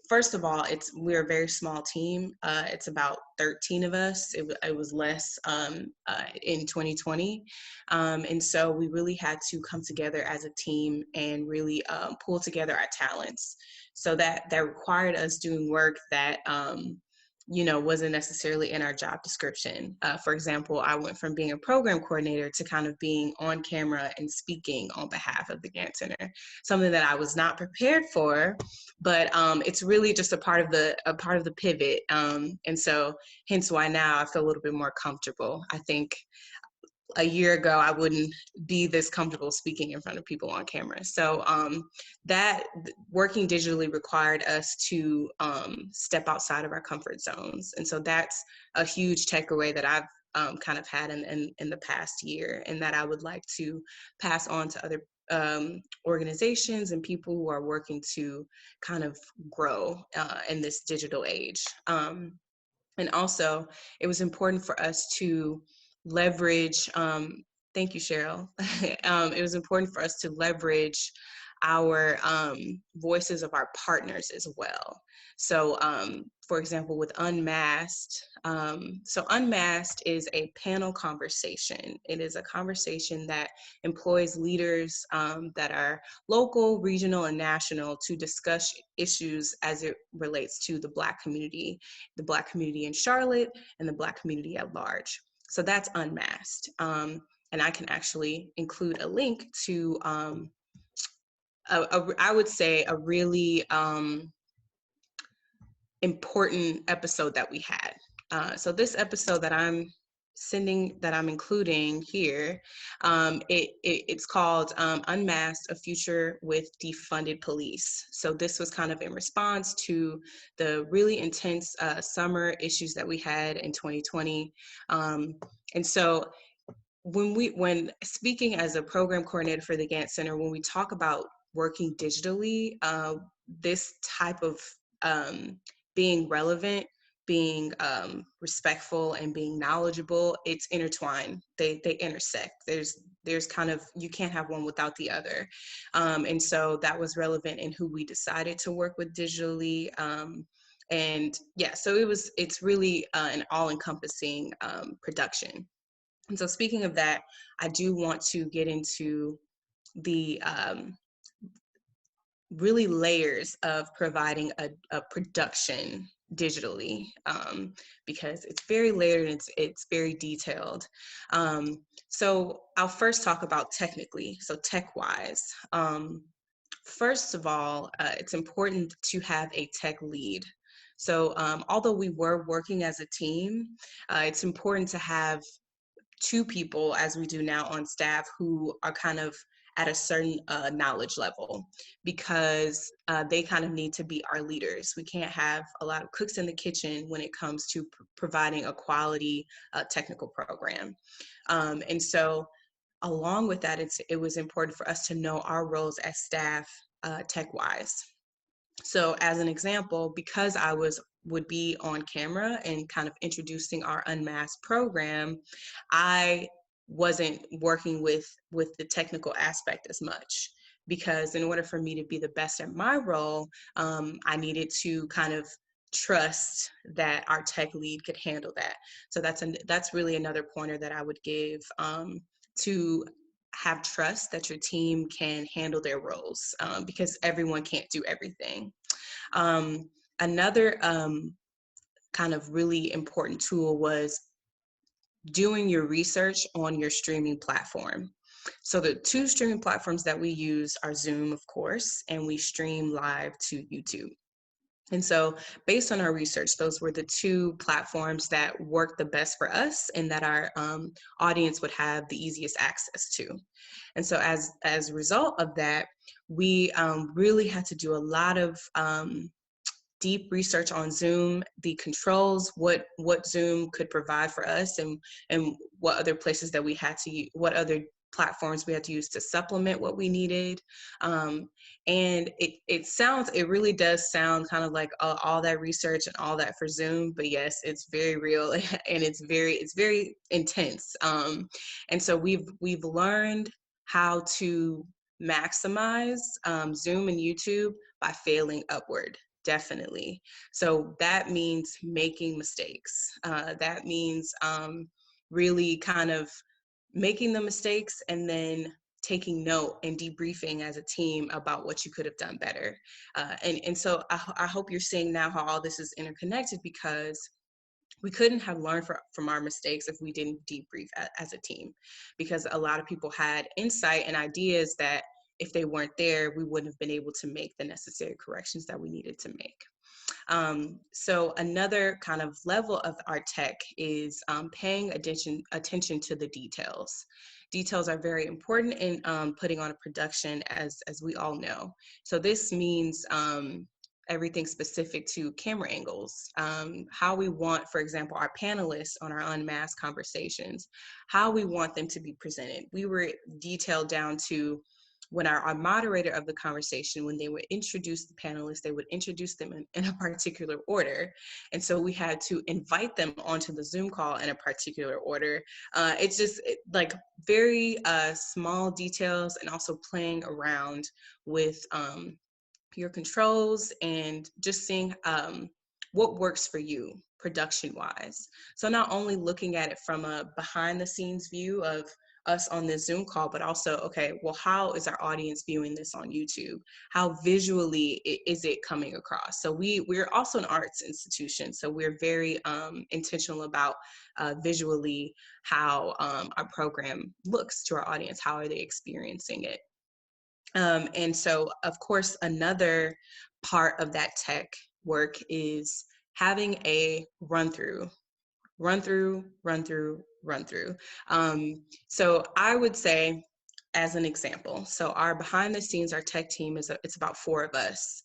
first of all, we're a very small team. It's about 13 of us. It was less in 2020. And so we really had to come together as a team and really pull together our talents. So that required us doing work that, wasn't necessarily in our job description. For example, I went from being a program coordinator to kind of being on camera and speaking on behalf of the Gantt Center, something that I was not prepared for, but it's really just a part of the pivot. And so hence why now I feel a little bit more comfortable. I think a year ago, I wouldn't be this comfortable speaking in front of people on camera. So that working digitally required us to step outside of our comfort zones. And so that's a huge takeaway that I've kind of had in the past year, and that I would like to pass on to other organizations and people who are working to kind of grow in this digital age. And also, it was important for us to leverage, thank you, Cheryl. It was important for us to leverage our voices of our partners as well. So for example, with Unmasked, so Unmasked is a panel conversation. It is a conversation that employs leaders that are local, regional, and national to discuss issues as it relates to the Black community in Charlotte, and the Black community at large. So that's Unmasked. And I can actually include a link to, I would say, a really important episode that we had. So this episode that I'm including here, it's called Unmasked, A Future with Defunded Police. So this was kind of in response to the really intense summer issues that we had in 2020. And so when speaking as a program coordinator for the Gantt Center, when we talk about working digitally, this type of being relevant, being respectful, and being knowledgeable, it's intertwined. They intersect. There's kind of, you can't have one without the other. And so that was relevant in who we decided to work with digitally. And yeah, so it's really an all-encompassing production. And so speaking of that, I do want to get into the really layers of providing a production digitally, because it's very layered and it's very detailed. So I'll first talk about technically, so tech-wise. First of all, it's important to have a tech lead. So although we were working as a team, it's important to have two people, as we do now on staff, who are kind of at a certain knowledge level, because they kind of need to be our leaders. We can't have a lot of cooks in the kitchen when it comes to providing a quality technical program. And so along with that, it was important for us to know our roles as staff tech-wise. So as an example, because I would be on camera and kind of introducing our Unmasked program, I wasn't working with the technical aspect as much, because in order for me to be the best at my role, I needed to kind of trust that our tech lead could handle that. So that's really another pointer that I would give, to have trust that your team can handle their roles, because everyone can't do everything. Another kind of really important tool was doing your research on your streaming platform. So the two streaming platforms that we use are Zoom, of course, and we stream live to YouTube. And so based on our research, those were the two platforms that worked the best for us and that our audience would have the easiest access to. And so as a result of that, we really had to do a lot of deep research on Zoom, the controls, what Zoom could provide for us, and what other places that we had to use, what other platforms we had to use to supplement what we needed. And it really does sound kind of like all that research and all that for Zoom, but yes, it's very real and it's very intense. And so we've learned how to maximize Zoom and YouTube by failing upward. Definitely. So that means making mistakes. That means really kind of making the mistakes and then taking note and debriefing as a team about what you could have done better. And so I hope you're seeing now how all this is interconnected, because we couldn't have learned from our mistakes if we didn't debrief as a team, because a lot of people had insight and ideas that if they weren't there, we wouldn't have been able to make the necessary corrections that we needed to make. So another kind of level of our tech is paying attention to the details. Details are very important in putting on a production, as we all know. So this means everything specific to camera angles, how we want, for example, our panelists on our Unmasked conversations, how we want them to be presented. We were detailed down to when our moderator of the conversation, when they would introduce the panelists, they would introduce them in a particular order. And so we had to invite them onto the Zoom call in a particular order. It's just like very small details, and also playing around with your controls and just seeing what works for you production wise. So not only looking at it from a behind the scenes view of us on this Zoom call, but also, okay, well, how is our audience viewing this on YouTube? How visually is it coming across? So we're also an arts institution, so we're very intentional about visually how our program looks to our audience. How are they experiencing it? And so, of course, another part of that tech work is having a run through. So I would say, as an example, so our behind the scenes, our tech team it's about 4 of us.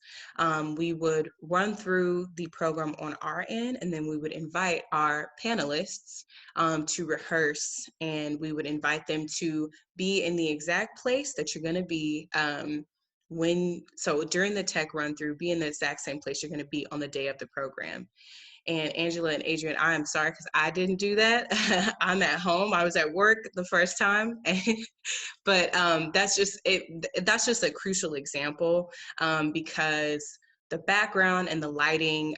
We would run through the program on our end, and then we would invite our panelists to rehearse, and we would invite them to be in the exact place that you're going to be so during the tech run through, be in the exact same place you're going to be on the day of the program. And Angela and Adrian, I am sorry because I didn't do that. I'm at home. I was at work the first time, but that's just it. That's just a crucial example because the background and the lighting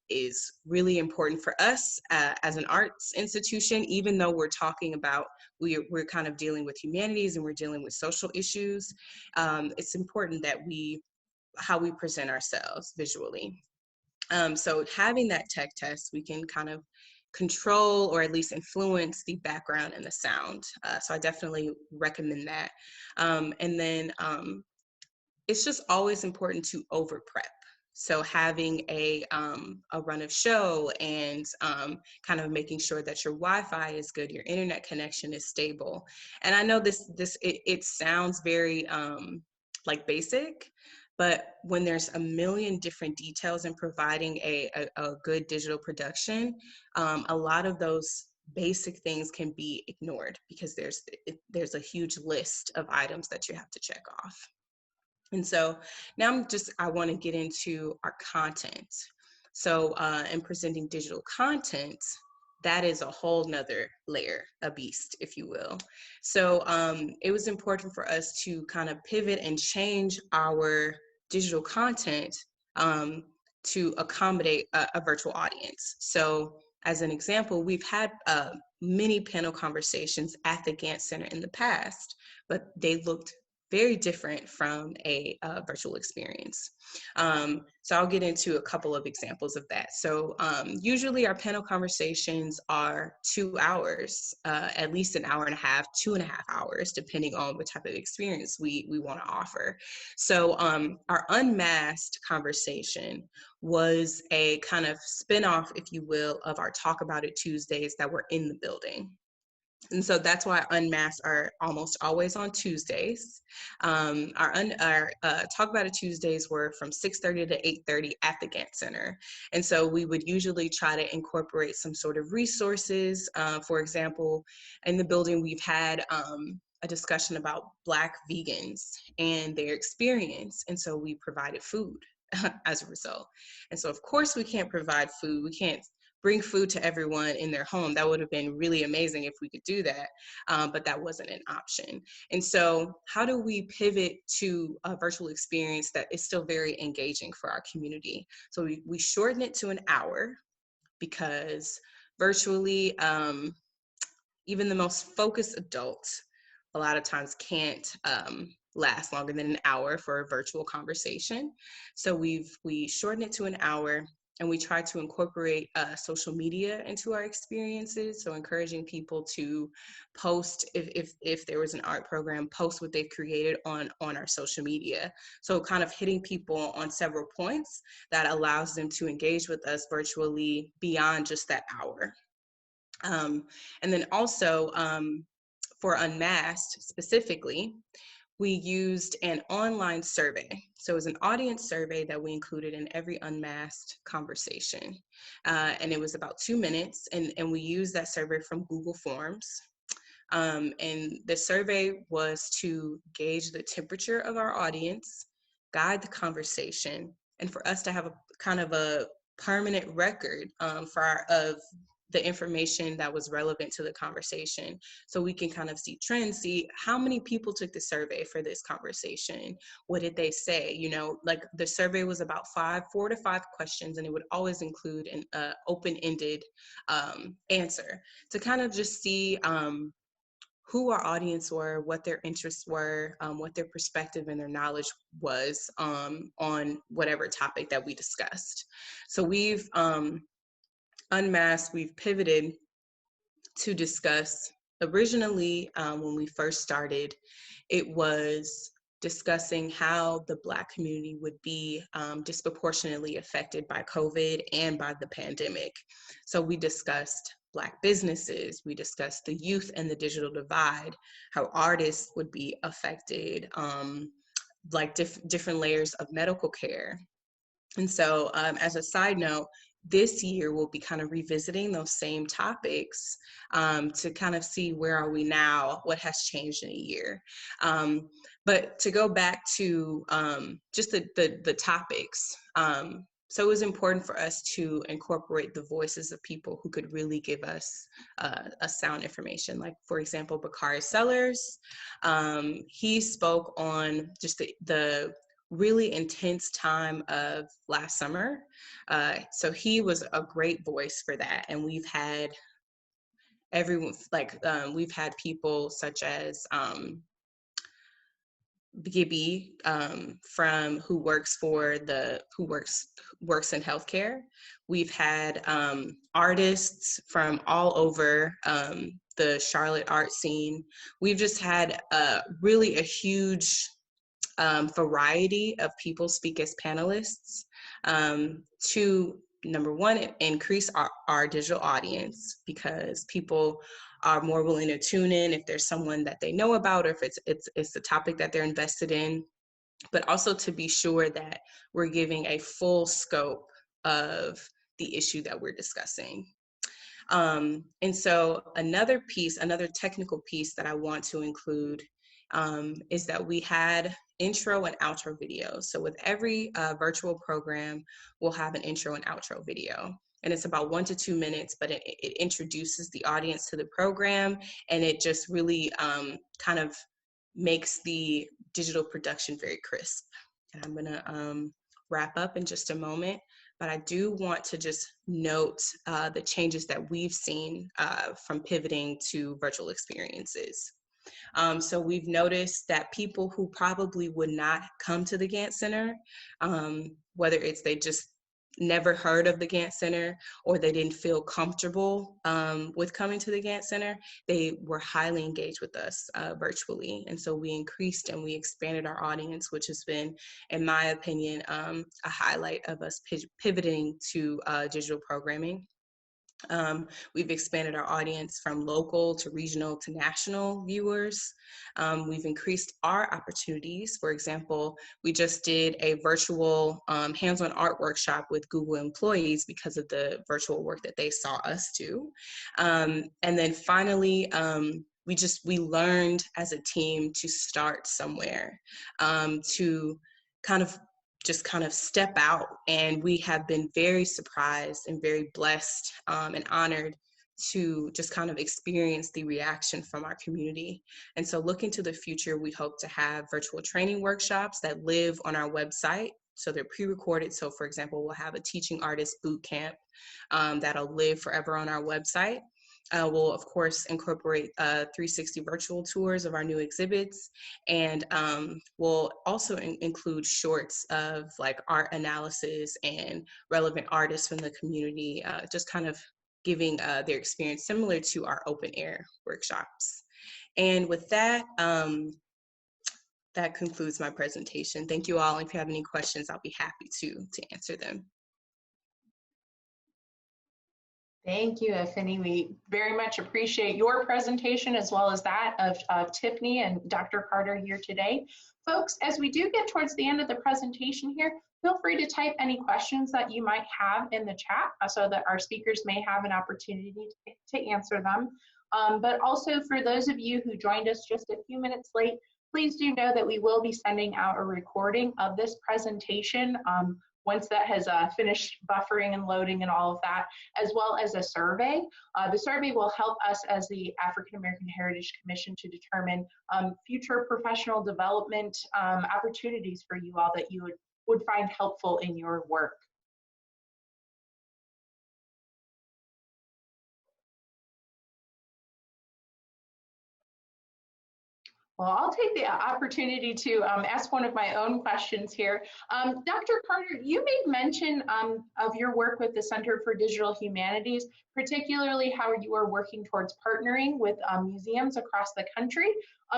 is really important for us as an arts institution. Even though we're talking about we're kind of dealing with humanities and we're dealing with social issues, it's important that how we present ourselves visually. So having that tech test, we can kind of control or at least influence the background and the sound. So I definitely recommend that. And then it's just always important to over prep. So having a run of show and kind of making sure that your Wi-Fi is good, your internet connection is stable. And I know it sounds very like basic, but when there's a million different details in providing a good digital production, a lot of those basic things can be ignored because there's a huge list of items that you have to check off. And so now I want to get into our content. So in presenting digital content, that is a whole nother layer, a beast, if you will. So it was important for us to kind of pivot and change our digital content to accommodate a virtual audience. So as an example, we've had many panel conversations at the Gantt Center in the past, but they looked very different from a virtual experience. So I'll get into a couple of examples of that. So usually our panel conversations are 2 hours, at least an hour and a half, 2.5 hours, depending on what type of experience we want to offer. So our unmasked conversation was a kind of spin-off, if you will, of our Talk About It Tuesdays that were in the building. And so that's why unmasked are almost always on Tuesdays. Our Talk About It Tuesdays were from 6:30 to 8:30 at the Gantt Center. And so we would usually try to incorporate some sort of resources. For example, in the building, we've had a discussion about Black vegans and their experience. And so we provided food as a result. And so of course we can't provide food. We can't bring food to everyone in their home. That would have been really amazing if we could do that, but that wasn't an option. And so how do we pivot to a virtual experience that is still very engaging for our community? So we shorten it to an hour because virtually, even the most focused adult a lot of times can't last longer than an hour for a virtual conversation. So we shorten it to an hour. And we try to incorporate social media into our experiences. So encouraging people to post, if there was an art program, post what they've created on our social media. So kind of hitting people on several points that allows them to engage with us virtually beyond just that hour. And then also for Unmasked specifically, we used an online survey. So it was an audience survey that we included in every Unmasked conversation. And it was about 2 minutes, and we used that survey from Google Forms. And the survey was to gauge the temperature of our audience, guide the conversation, and for us to have a kind of a permanent record of the information that was relevant to the conversation. So we can kind of see trends, see how many people took the survey for this conversation. What did they say? You know, like the survey was about 4 to 5 questions, and it would always include an open-ended answer to kind of just see who our audience were, what their interests were, what their perspective and their knowledge was on whatever topic that we discussed. So we've Unmasked, we've pivoted to discuss, originally when we first started, it was discussing how the Black community would be disproportionately affected by COVID and by the pandemic. So we discussed Black businesses, we discussed the youth and the digital divide, how artists would be affected, like different layers of medical care. And so as a side note, this year we'll be kind of revisiting those same topics to kind of see where are we now, what has changed in a year. But to go back to just the topics, so it was important for us to incorporate the voices of people who could really give us a sound information. Like, for example, Bakari Sellers, he spoke on just the really intense time of last summer. So he was a great voice for that. And we've had everyone, we've had people such as Gibby from who works in healthcare. We've had artists from all over the Charlotte art scene. We've just had really a huge variety of people speak as panelists to, number one, increase our digital audience, because people are more willing to tune in if there's someone that they know about, or if it's the topic that they're invested in, but also to be sure that we're giving a full scope of the issue that we're discussing. And so another technical piece that I want to include is that we had intro and outro videos. So with every virtual program, we'll have an intro and outro video. And it's about 1 to 2 minutes, but it introduces the audience to the program, and it just really kind of makes the digital production very crisp. And I'm gonna wrap up in just a moment, but I do want to just note the changes that we've seen from pivoting to virtual experiences. So we've noticed that people who probably would not come to the Gantt Center, whether it's they just never heard of the Gantt Center or they didn't feel comfortable with coming to the Gantt Center, they were highly engaged with us virtually. And so we increased and we expanded our audience, which has been, in my opinion, a highlight of us pivoting to digital programming. We've expanded our audience from local to regional to national viewers. We've increased our opportunities. For example, we just did a virtual hands-on art workshop with Google employees because of the virtual work that they saw us do. And then finally, we learned as a team to start somewhere, to kind of step out, and we have been very surprised and very blessed and honored to just kind of experience the reaction from our community. And so looking to the future, we hope to have virtual training workshops that live on our website. So they're pre-recorded. So for example, we'll have a teaching artist boot camp that'll live forever on our website. We'll, of course, incorporate 360 virtual tours of our new exhibits, and we'll also include shorts of like art analysis and relevant artists from the community, just kind of giving their experience similar to our open air workshops. And with that, that concludes my presentation. Thank you all. If you have any questions, I'll be happy to answer them. Thank you, Afeni. We very much appreciate your presentation as well as that of Tiffany and Dr. Carter here today. Folks, as we do get towards the end of the presentation here, feel free to type any questions that you might have in the chat so that our speakers may have an opportunity to answer them. But also for those of you who joined us just a few minutes late, please do know that we will be sending out a recording of this presentation once that has finished buffering and loading and all of that, as well as a survey. The survey will help us as the African American Heritage Commission to determine future professional development opportunities for you all that you would find helpful in your work. Well, I'll take the opportunity to ask one of my own questions here. Dr. Carter, you made mention of your work with the Center for Digital Humanities, particularly how you are working towards partnering with museums across the country.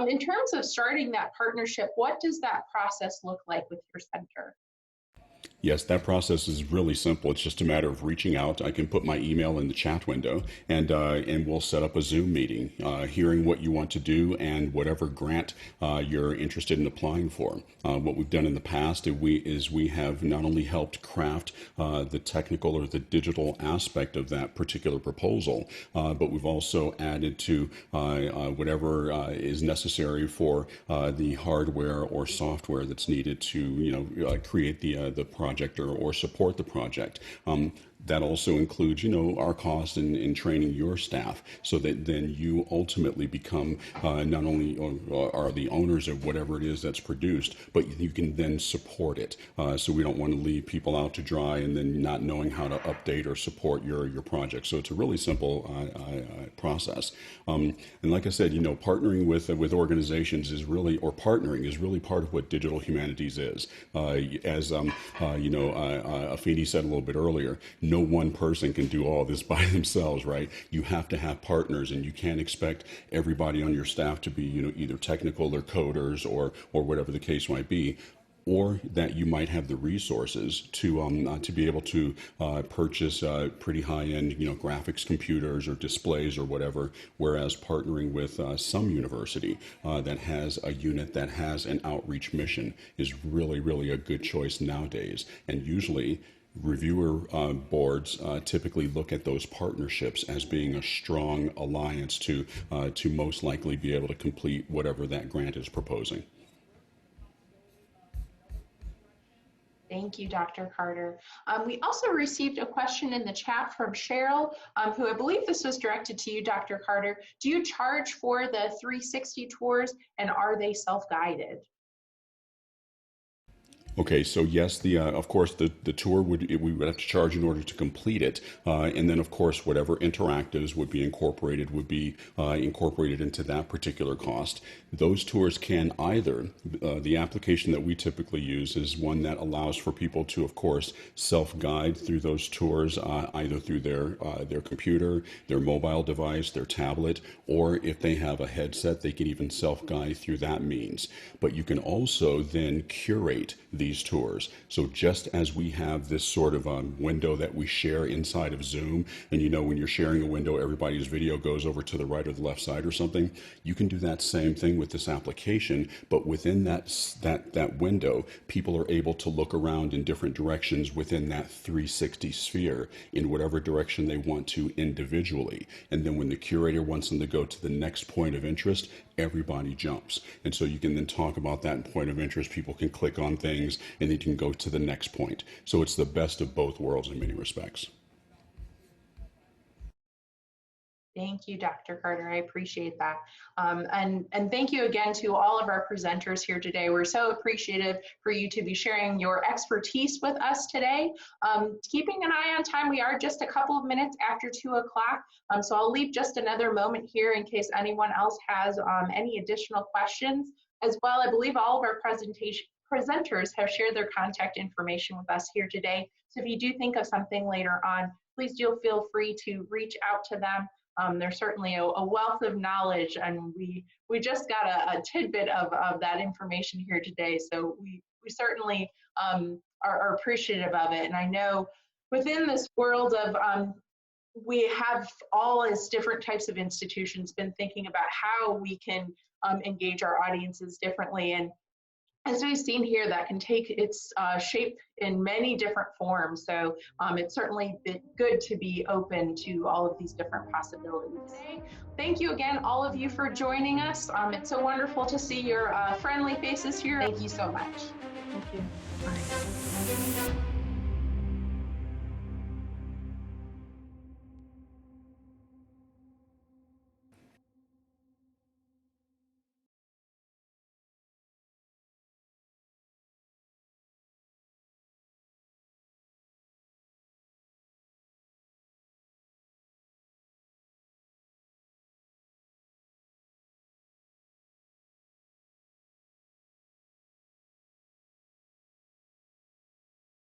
In terms of starting that partnership, what does that process look like with your center? Yes, that process is really simple. It's just a matter of reaching out. I can put my email in the chat window, and we'll set up a Zoom meeting, hearing what you want to do and whatever grant you're interested in applying for. What we've done in the past is we have not only helped craft the technical or the digital aspect of that particular proposal, but we've also added to whatever is necessary for the hardware or software that's needed to create the project or support the project. That also includes, our cost in training your staff, so that then you ultimately become not only are the owners of whatever it is that's produced, but you can then support it. So we don't want to leave people out to dry and then not knowing how to update or support your project. So it's a really simple process. And like I said, partnering with organizations is really part of what digital humanities is. As Afeni said a little bit earlier, no one person can do all this by themselves, right? You have to have partners, and you can't expect everybody on your staff to be, either technical or coders or whatever the case might be, or that you might have the resources to be able to purchase pretty high-end, graphics computers or displays or whatever. Whereas partnering with some university that has a unit that has an outreach mission is really, really a good choice nowadays. And usually, reviewer boards typically look at those partnerships as being a strong alliance to most likely be able to complete whatever that grant is proposing. Thank you, Dr. Carter. We also received a question in the chat from Cheryl, who I believe this was directed to you, Dr. Carter. Do you charge for the 360 tours, and are they self-guided? Okay, so yes, of course the tour we would have to charge in order to complete it, and then of course whatever interactives would be incorporated into that particular cost. Those tours can either the application that we typically use is one that allows for people to, of course, self-guide through those tours, either through their computer, their mobile device, their tablet, or if they have a headset, they can even self-guide through that means. But you can also then curate these tours. So just as we have this sort of window that we share inside of Zoom, and when you're sharing a window, everybody's video goes over to the right or the left side or something, you can do that same thing with this application, but within that window, people are able to look around in different directions within that 360 sphere in whatever direction they want to individually. And then when the curator wants them to go to the next point of interest, everybody jumps. And so you can then talk about that point of interest. People can click on things and they can go to the next point. So it's the best of both worlds in many respects. Thank you, Dr. Carter. I appreciate that. And thank you again to all of our presenters here today. We're so appreciative for you to be sharing your expertise with us today. Keeping an eye on time, we are just a couple of minutes after 2 o'clock. So I'll leave just another moment here in case anyone else has any additional questions. As well, I believe all of our presenters have shared their contact information with us here today. So if you do think of something later on, please do feel free to reach out to them. There's certainly a wealth of knowledge, and we just got a tidbit of that information here today. So we certainly are appreciative of it. And I know within this world of, we have all as different types of institutions been thinking about how we can engage our audiences differently. And as we've seen here, that can take its shape in many different forms. So it's certainly been good to be open to all of these different possibilities. Thank you again, all of you, for joining us. It's so wonderful to see your friendly faces here. Thank you so much. Thank you. Bye.